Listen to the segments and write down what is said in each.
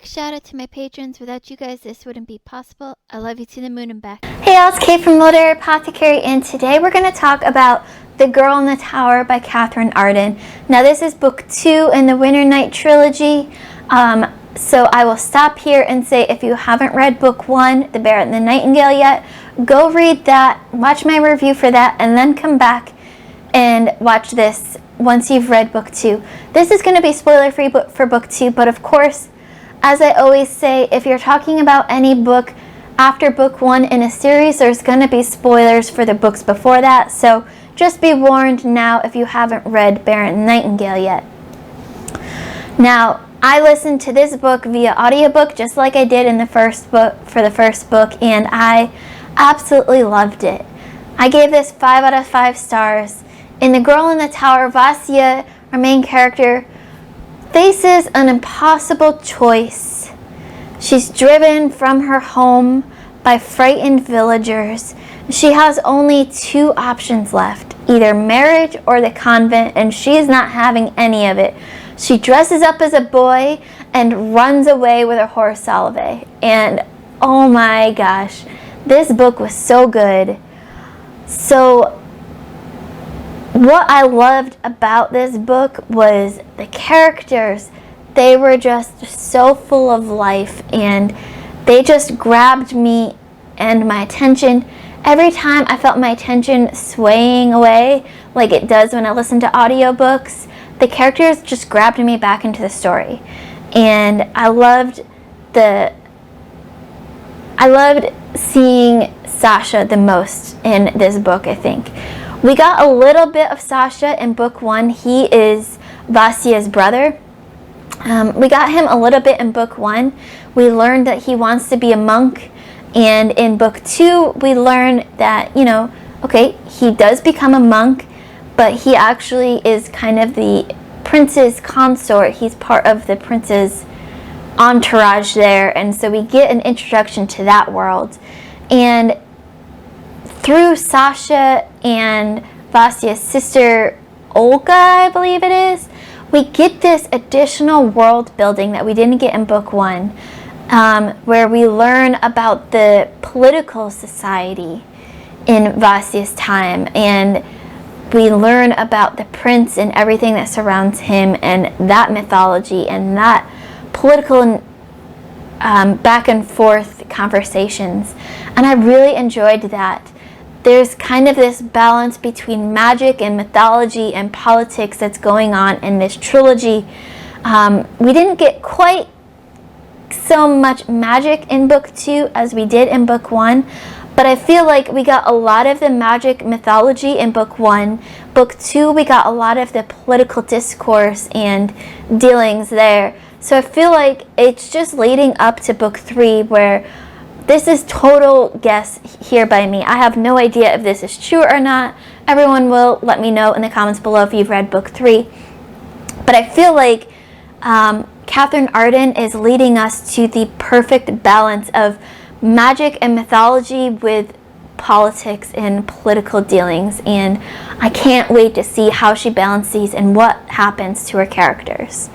Quick shout out to my patrons. Without you guys, this wouldn't be possible. I love you to the moon and back. Hey y'all, it's Kate from Literary Apothecary, and today we're going to talk about The Girl in the Tower by Katherine Arden. Now this is book 2 in the Winternight Trilogy, so I will stop here and say if you haven't read book 1, The Bear and the Nightingale yet, go read that, watch my review for that, and then come back and watch this once you've read book 2. This is going to be spoiler free for book 2, but of course, as I always say, if you're talking about any book after book 1 in a series, there's going to be spoilers for the books before that. So just be warned now if you haven't read Bear and Nightingale yet. Now, I listened to this book via audiobook just like I did in the first book for the first book, and I absolutely loved it. I gave this 5 out of 5 stars. In The Girl in the Tower, Vasya, our main character, faces an impossible choice. She's driven from her home by frightened villagers. She has only 2 options left, either marriage or the convent, and she's not having any of it. She dresses up as a boy and runs away with her horse Salve. And oh my gosh, this book was so good. So what I loved about this book was the characters. They were just so full of life, and they just grabbed me and my attention. Every time I felt my attention swaying away, like it does when I listen to audiobooks, the characters just grabbed me back into the story. And I loved seeing Sasha the most in this book, I think. We got a little bit of Sasha in book 1. He is Vasya's brother. We got him a little bit in book 1. We learned that he wants to be a monk. And in book 2, we learn that, okay, he does become a monk, but he actually is kind of the prince's consort. He's part of the prince's entourage there. And so we get an introduction to that world. And through Sasha and Vasya's sister, Olga, I believe it is, we get this additional world building that we didn't get in book 1, where we learn about the political society in Vasya's time, and we learn about the prince and everything that surrounds him, and that mythology and that political back and forth conversations. And I really enjoyed that. There's kind of this balance between magic and mythology and politics that's going on in this trilogy. We didn't get quite so much magic in book 2 as we did in book 1, but I feel like we got a lot of the magic mythology in book 1. Book 2, we got a lot of the political discourse and dealings there. So I feel like it's just leading up to book 3, where this is total guess here by me. I have no idea if this is true or not. Everyone will let me know in the comments below if you've read book 3. But I feel like Katherine Arden is leading us to the perfect balance of magic and mythology with politics and political dealings. And I can't wait to see how she balances these and what happens to her characters.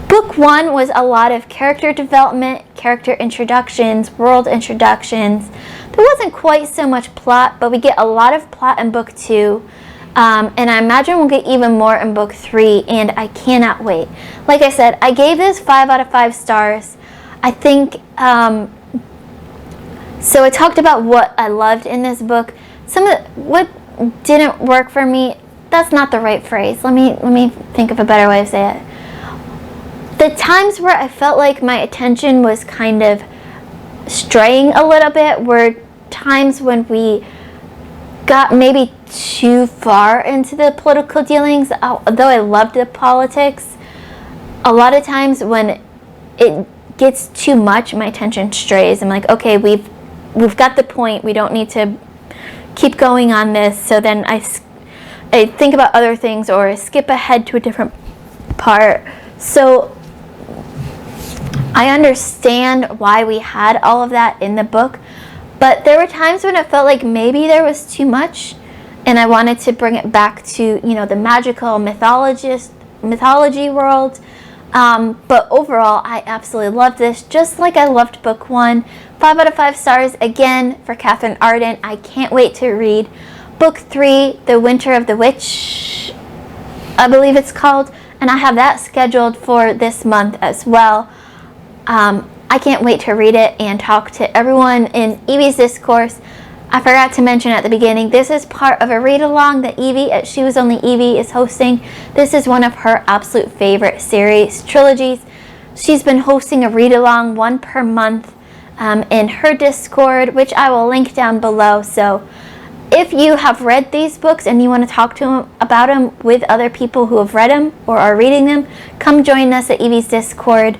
Book 1 was a lot of character development, character introductions, world introductions. There wasn't quite so much plot, but we get a lot of plot in book 2. And I imagine we'll get even more in book 3, and I cannot wait. Like I said, I gave this 5 out of 5 stars. I think, so I talked about what I loved in this book. What didn't work for me, that's not the right phrase. Let me think of a better way to say it. The times where I felt like my attention was kind of straying a little bit were times when we got maybe too far into the political dealings. Although I loved the politics, a lot of times when it gets too much, my attention strays. I'm like, okay, we've got the point. We don't need to keep going on this. So then I think about other things, or I skip ahead to a different part. So I understand why we had all of that in the book, but there were times when it felt like maybe there was too much, and I wanted to bring it back to, the magical mythology world. But overall, I absolutely loved this, just like I loved book 1. 5 out of 5 stars again for Katherine Arden. I can't wait to read book 3, The Winter of the Witch, I believe it's called, and I have that scheduled for this month as well. I can't wait to read it and talk to everyone in Evie's discourse. I forgot to mention at the beginning, this is part of a read-along that Evie at She Was Only Evie is hosting. This is one of her absolute favorite series trilogies. She's been hosting a read-along, one per month, in her Discord, which I will link down below. So if you have read these books and you want to talk to them about them with other people who have read them or are reading them, come join us at Evie's Discord.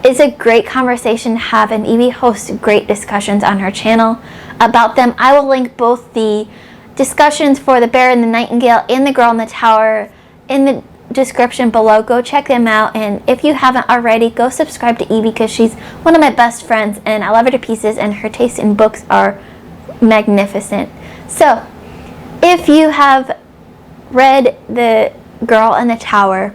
It's a great conversation to have, and Evie hosts great discussions on her channel about them. I will link both the discussions for The Bear and the Nightingale and The Girl in the Tower in the description below. Go check them out, and if you haven't already, go subscribe to Evie because she's one of my best friends and I love her to pieces, and her taste in books are magnificent. So if you have read The Girl in the Tower,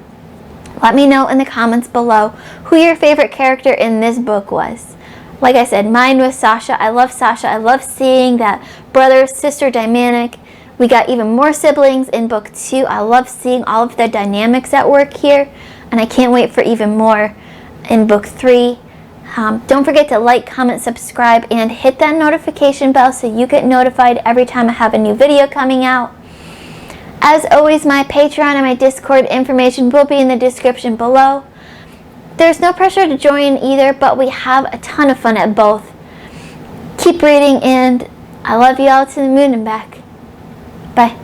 let me know in the comments below who your favorite character in this book was. Like I said, mine was Sasha. I love Sasha. I love seeing that brother-sister dynamic. We got even more siblings in book 2. I love seeing all of the dynamics at work here, and I can't wait for even more in book 3. Don't forget to like, comment, subscribe, and hit that notification bell so you get notified every time I have a new video coming out. As always, my Patreon and my Discord information will be in the description below. There's no pressure to join either, but we have a ton of fun at both. Keep reading, and I love you all to the moon and back. Bye.